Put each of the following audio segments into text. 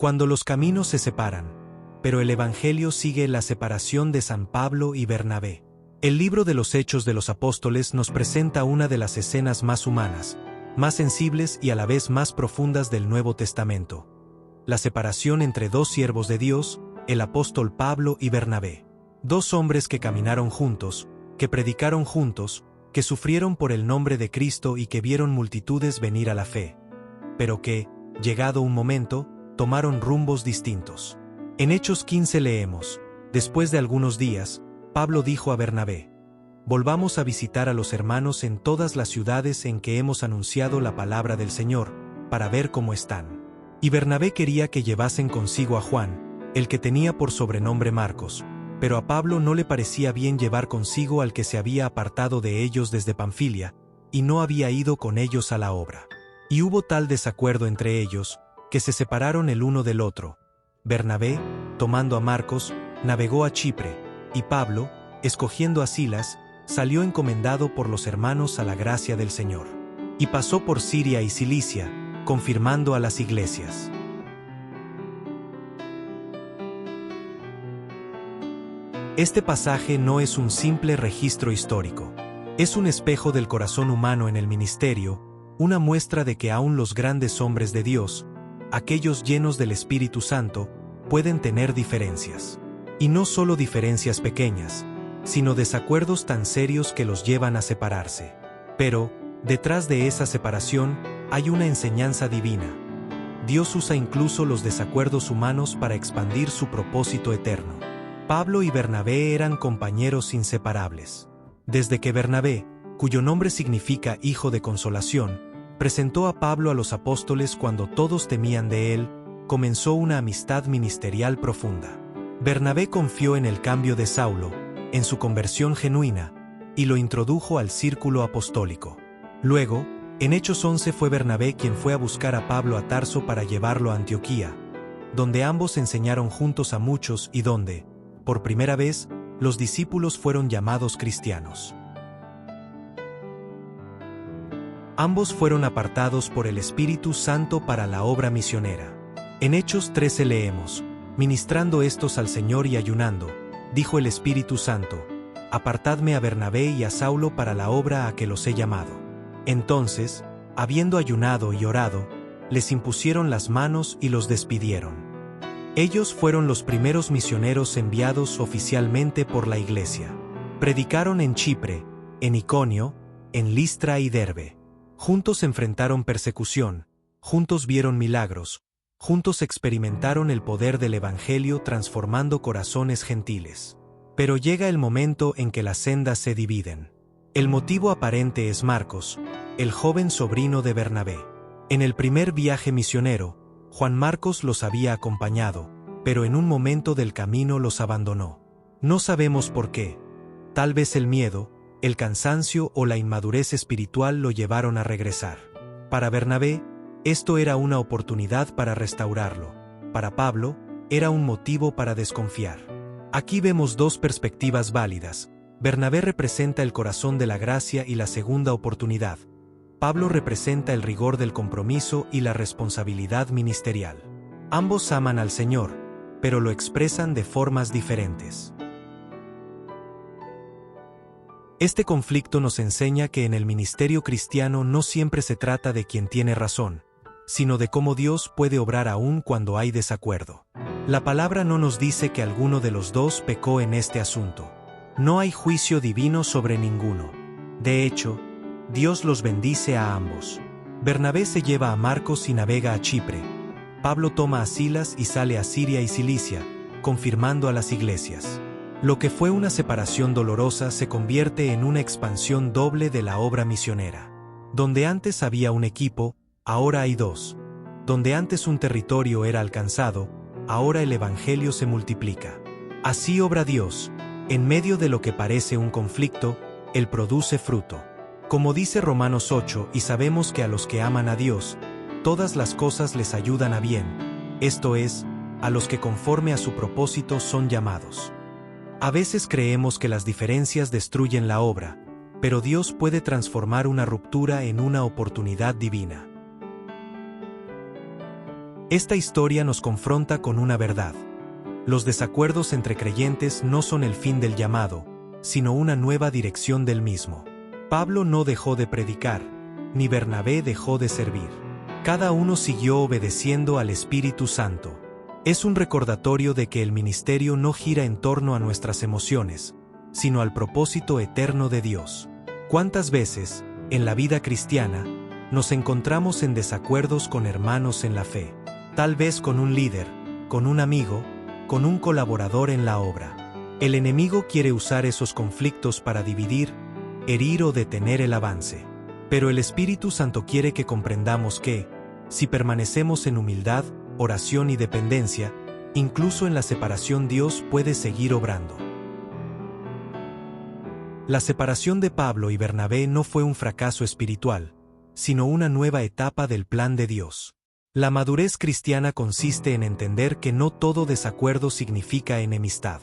Cuando los caminos se separan, pero el Evangelio sigue la separación de San Pablo y Bernabé. El libro de los Hechos de los Apóstoles nos presenta una de las escenas más humanas, más sensibles y a la vez más profundas del Nuevo Testamento. La separación entre dos siervos de Dios, el apóstol Pablo y Bernabé. Dos hombres que caminaron juntos, que predicaron juntos, que sufrieron por el nombre de Cristo y que vieron multitudes venir a la fe. Pero que, llegado un momento, tomaron rumbos distintos. En Hechos 15 leemos: después de algunos días, Pablo dijo a Bernabé: volvamos a visitar a los hermanos en todas las ciudades en que hemos anunciado la palabra del Señor, para ver cómo están. Y Bernabé quería que llevasen consigo a Juan, el que tenía por sobrenombre Marcos, pero a Pablo no le parecía bien llevar consigo al que se había apartado de ellos desde Panfilia, y no había ido con ellos a la obra. Y hubo tal desacuerdo entre ellos, que se separaron el uno del otro. Bernabé, tomando a Marcos, navegó a Chipre, y Pablo, escogiendo a Silas, salió encomendado por los hermanos a la gracia del Señor. Y pasó por Siria y Cilicia, confirmando a las iglesias. Este pasaje no es un simple registro histórico. Es un espejo del corazón humano en el ministerio, una muestra de que aún los grandes hombres de Dios, aquellos llenos del Espíritu Santo, pueden tener diferencias. Y no solo diferencias pequeñas, sino desacuerdos tan serios que los llevan a separarse. Pero, detrás de esa separación, hay una enseñanza divina. Dios usa incluso los desacuerdos humanos para expandir su propósito eterno. Pablo y Bernabé eran compañeros inseparables. Desde que Bernabé, cuyo nombre significa hijo de consolación, presentó a Pablo a los apóstoles cuando todos temían de él, comenzó una amistad ministerial profunda. Bernabé confió en el cambio de Saulo, en su conversión genuina, y lo introdujo al círculo apostólico. Luego, en Hechos 11 fue Bernabé quien fue a buscar a Pablo a Tarso para llevarlo a Antioquía, donde ambos enseñaron juntos a muchos y donde, por primera vez, los discípulos fueron llamados cristianos. Ambos fueron apartados por el Espíritu Santo para la obra misionera. En Hechos 13 leemos: ministrando estos al Señor y ayunando, dijo el Espíritu Santo: apartadme a Bernabé y a Saulo para la obra a que los he llamado. Entonces, habiendo ayunado y orado, les impusieron las manos y los despidieron. Ellos fueron los primeros misioneros enviados oficialmente por la Iglesia. Predicaron en Chipre, en Iconio, en Listra y Derbe. Juntos enfrentaron persecución, juntos vieron milagros, juntos experimentaron el poder del Evangelio transformando corazones gentiles. Pero llega el momento en que las sendas se dividen. El motivo aparente es Marcos, el joven sobrino de Bernabé. En el primer viaje misionero, Juan Marcos los había acompañado, pero en un momento del camino los abandonó. No sabemos por qué. Tal vez el miedo, el cansancio o la inmadurez espiritual lo llevaron a regresar. Para Bernabé, esto era una oportunidad para restaurarlo. Para Pablo, era un motivo para desconfiar. Aquí vemos dos perspectivas válidas. Bernabé representa el corazón de la gracia y la segunda oportunidad. Pablo representa el rigor del compromiso y la responsabilidad ministerial. Ambos aman al Señor, pero lo expresan de formas diferentes. Este conflicto nos enseña que en el ministerio cristiano no siempre se trata de quien tiene razón, sino de cómo Dios puede obrar aún cuando hay desacuerdo. La palabra no nos dice que alguno de los dos pecó en este asunto. No hay juicio divino sobre ninguno. De hecho, Dios los bendice a ambos. Bernabé se lleva a Marcos y navega a Chipre. Pablo toma a Silas y sale a Siria y Cilicia, confirmando a las iglesias. Lo que fue una separación dolorosa se convierte en una expansión doble de la obra misionera. Donde antes había un equipo, ahora hay dos. Donde antes un territorio era alcanzado, ahora el Evangelio se multiplica. Así obra Dios. En medio de lo que parece un conflicto, Él produce fruto. Como dice Romanos 8, y sabemos que a los que aman a Dios, todas las cosas les ayudan a bien, esto es, a los que conforme a su propósito son llamados. A veces creemos que las diferencias destruyen la obra, pero Dios puede transformar una ruptura en una oportunidad divina. Esta historia nos confronta con una verdad. Los desacuerdos entre creyentes no son el fin del llamado, sino una nueva dirección del mismo. Pablo no dejó de predicar, ni Bernabé dejó de servir. Cada uno siguió obedeciendo al Espíritu Santo. Es un recordatorio de que el ministerio no gira en torno a nuestras emociones, sino al propósito eterno de Dios. ¿Cuántas veces, en la vida cristiana, nos encontramos en desacuerdos con hermanos en la fe? Tal vez con un líder, con un amigo, con un colaborador en la obra. El enemigo quiere usar esos conflictos para dividir, herir o detener el avance. Pero el Espíritu Santo quiere que comprendamos que, si permanecemos en humildad, oración y dependencia, incluso en la separación Dios puede seguir obrando. La separación de Pablo y Bernabé no fue un fracaso espiritual, sino una nueva etapa del plan de Dios. La madurez cristiana consiste en entender que no todo desacuerdo significa enemistad.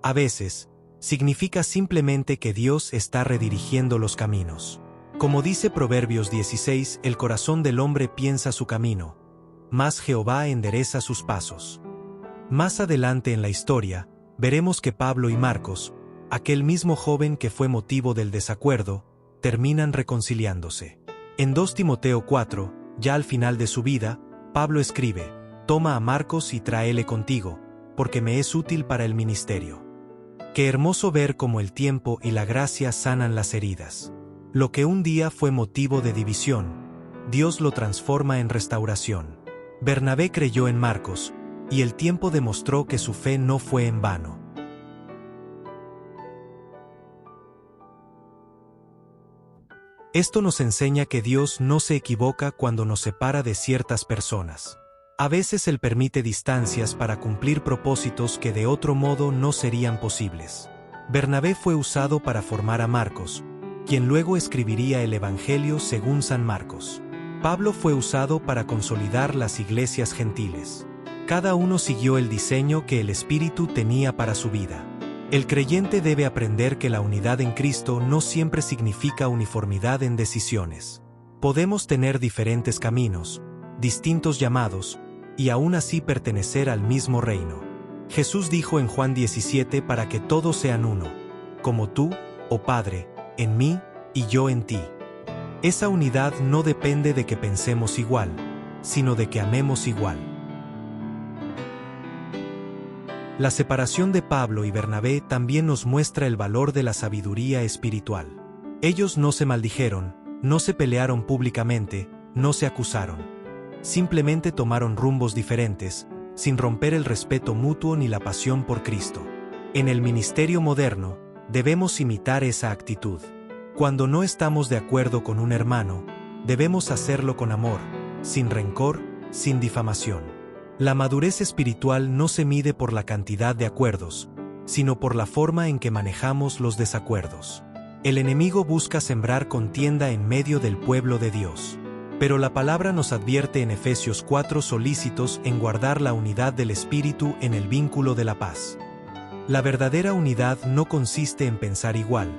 A veces, significa simplemente que Dios está redirigiendo los caminos. Como dice Proverbios 16, el corazón del hombre piensa su camino, mas Jehová endereza sus pasos. Más adelante en la historia, veremos que Pablo y Marcos, aquel mismo joven que fue motivo del desacuerdo, terminan reconciliándose. En 2 Timoteo 4, ya al final de su vida, Pablo escribe: «Toma a Marcos y tráele contigo, porque me es útil para el ministerio». Qué hermoso ver cómo el tiempo y la gracia sanan las heridas. Lo que un día fue motivo de división, Dios lo transforma en restauración. Bernabé creyó en Marcos, y el tiempo demostró que su fe no fue en vano. Esto nos enseña que Dios no se equivoca cuando nos separa de ciertas personas. A veces Él permite distancias para cumplir propósitos que de otro modo no serían posibles. Bernabé fue usado para formar a Marcos, quien luego escribiría el Evangelio según San Marcos. Pablo fue usado para consolidar las iglesias gentiles. Cada uno siguió el diseño que el Espíritu tenía para su vida. El creyente debe aprender que la unidad en Cristo no siempre significa uniformidad en decisiones. Podemos tener diferentes caminos, distintos llamados, y aún así pertenecer al mismo reino. Jesús dijo en Juan 17: «Para que todos sean uno, como tú, oh Padre, en mí y yo en ti». Esa unidad no depende de que pensemos igual, sino de que amemos igual. La separación de Pablo y Bernabé también nos muestra el valor de la sabiduría espiritual. Ellos no se maldijeron, no se pelearon públicamente, no se acusaron. Simplemente tomaron rumbos diferentes, sin romper el respeto mutuo ni la pasión por Cristo. En el ministerio moderno, debemos imitar esa actitud. Cuando no estamos de acuerdo con un hermano, debemos hacerlo con amor, sin rencor, sin difamación. La madurez espiritual no se mide por la cantidad de acuerdos, sino por la forma en que manejamos los desacuerdos. El enemigo busca sembrar contienda en medio del pueblo de Dios. Pero la palabra nos advierte en Efesios 4 solícitos en guardar la unidad del Espíritu en el vínculo de la paz. La verdadera unidad no consiste en pensar igual,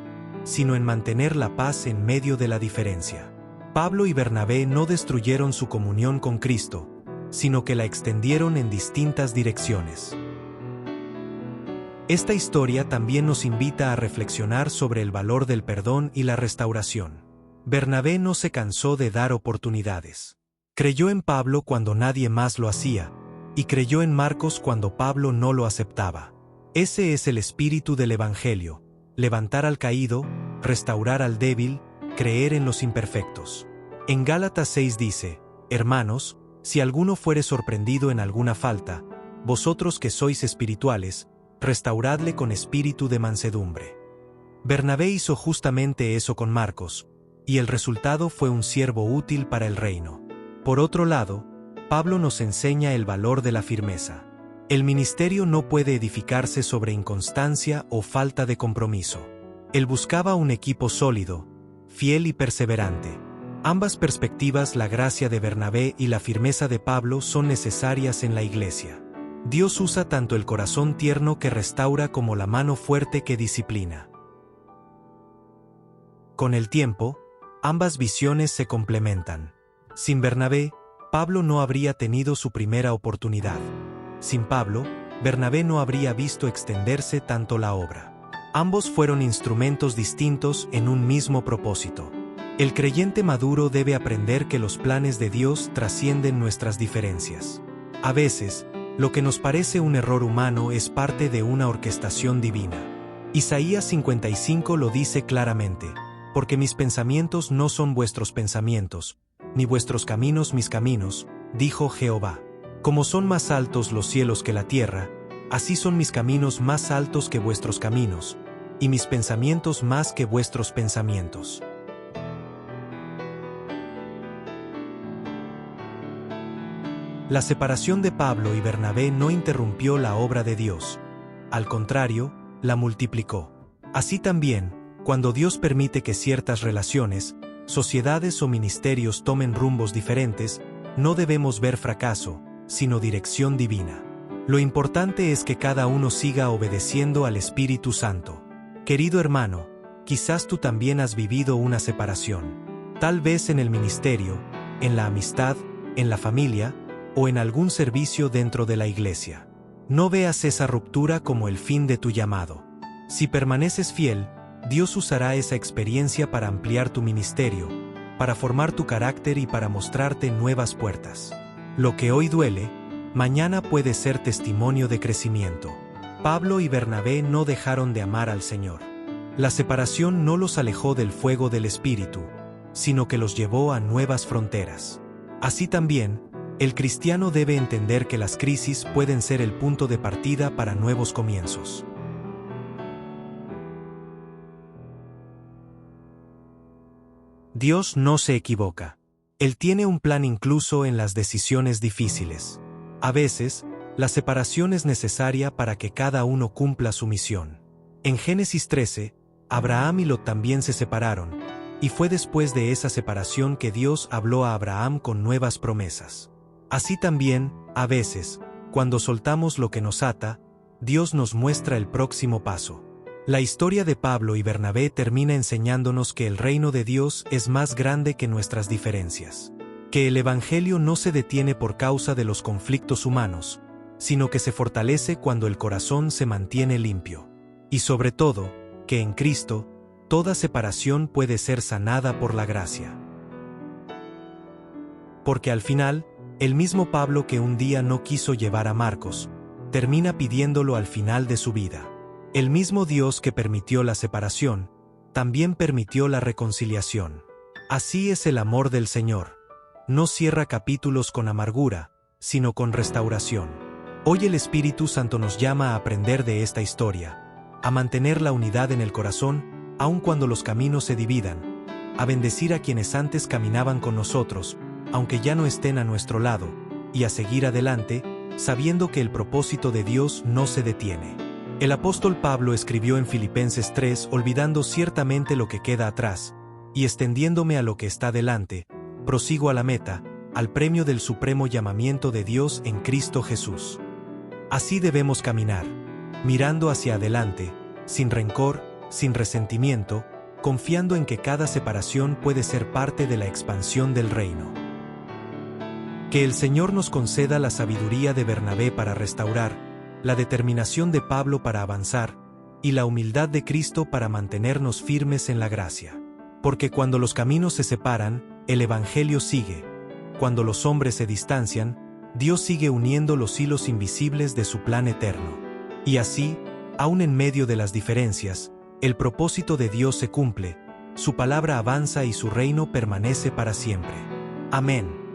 sino en mantener la paz en medio de la diferencia. Pablo y Bernabé no destruyeron su comunión con Cristo, sino que la extendieron en distintas direcciones. Esta historia también nos invita a reflexionar sobre el valor del perdón y la restauración. Bernabé no se cansó de dar oportunidades. Creyó en Pablo cuando nadie más lo hacía, y creyó en Marcos cuando Pablo no lo aceptaba. Ese es el espíritu del Evangelio: levantar al caído, restaurar al débil, creer en los imperfectos. En Gálatas 6 dice: «Hermanos, si alguno fuere sorprendido en alguna falta, vosotros que sois espirituales, restauradle con espíritu de mansedumbre». Bernabé hizo justamente eso con Marcos, y el resultado fue un siervo útil para el reino. Por otro lado, Pablo nos enseña el valor de la firmeza. El ministerio no puede edificarse sobre inconstancia o falta de compromiso. Él buscaba un equipo sólido, fiel y perseverante. Ambas perspectivas, la gracia de Bernabé y la firmeza de Pablo, son necesarias en la iglesia. Dios usa tanto el corazón tierno que restaura como la mano fuerte que disciplina. Con el tiempo, ambas visiones se complementan. Sin Bernabé, Pablo no habría tenido su primera oportunidad. Sin Pablo, Bernabé no habría visto extenderse tanto la obra. Ambos fueron instrumentos distintos en un mismo propósito. El creyente maduro debe aprender que los planes de Dios trascienden nuestras diferencias. A veces, lo que nos parece un error humano es parte de una orquestación divina. Isaías 55 lo dice claramente: porque mis pensamientos no son vuestros pensamientos, ni vuestros caminos mis caminos, dijo Jehová. Como son más altos los cielos que la tierra, así son mis caminos más altos que vuestros caminos, y mis pensamientos más que vuestros pensamientos. La separación de Pablo y Bernabé no interrumpió la obra de Dios. Al contrario, la multiplicó. Así también, cuando Dios permite que ciertas relaciones, sociedades o ministerios tomen rumbos diferentes, no debemos ver fracaso, sino dirección divina. Lo importante es que cada uno siga obedeciendo al Espíritu Santo. Querido hermano, quizás tú también has vivido una separación. Tal vez en el ministerio, en la amistad, en la familia, o en algún servicio dentro de la iglesia. No veas esa ruptura como el fin de tu llamado. Si permaneces fiel, Dios usará esa experiencia para ampliar tu ministerio, para formar tu carácter y para mostrarte nuevas puertas. Lo que hoy duele, mañana puede ser testimonio de crecimiento. Pablo y Bernabé no dejaron de amar al Señor. La separación no los alejó del fuego del Espíritu, sino que los llevó a nuevas fronteras. Así también, el cristiano debe entender que las crisis pueden ser el punto de partida para nuevos comienzos. Dios no se equivoca. Él tiene un plan incluso en las decisiones difíciles. A veces, la separación es necesaria para que cada uno cumpla su misión. En Génesis 13, Abraham y Lot también se separaron, y fue después de esa separación que Dios habló a Abraham con nuevas promesas. Así también, a veces, cuando soltamos lo que nos ata, Dios nos muestra el próximo paso. La historia de Pablo y Bernabé termina enseñándonos que el reino de Dios es más grande que nuestras diferencias, que el Evangelio no se detiene por causa de los conflictos humanos, sino que se fortalece cuando el corazón se mantiene limpio. Y sobre todo, que en Cristo, toda separación puede ser sanada por la gracia. Porque al final, el mismo Pablo que un día no quiso llevar a Marcos, termina pidiéndolo al final de su vida. El mismo Dios que permitió la separación, también permitió la reconciliación. Así es el amor del Señor. No cierra capítulos con amargura, sino con restauración. Hoy el Espíritu Santo nos llama a aprender de esta historia, a mantener la unidad en el corazón, aun cuando los caminos se dividan, a bendecir a quienes antes caminaban con nosotros, aunque ya no estén a nuestro lado, y a seguir adelante, sabiendo que el propósito de Dios no se detiene. El apóstol Pablo escribió en Filipenses 3: olvidando ciertamente lo que queda atrás, y extendiéndome a lo que está delante, prosigo a la meta, al premio del supremo llamamiento de Dios en Cristo Jesús. Así debemos caminar, mirando hacia adelante, sin rencor, sin resentimiento, confiando en que cada separación puede ser parte de la expansión del reino. Que el Señor nos conceda la sabiduría de Bernabé para restaurar, la determinación de Pablo para avanzar, y la humildad de Cristo para mantenernos firmes en la gracia. Porque cuando los caminos se separan, el Evangelio sigue. Cuando los hombres se distancian, Dios sigue uniendo los hilos invisibles de su plan eterno. Y así, aun en medio de las diferencias, el propósito de Dios se cumple, su palabra avanza y su reino permanece para siempre. Amén.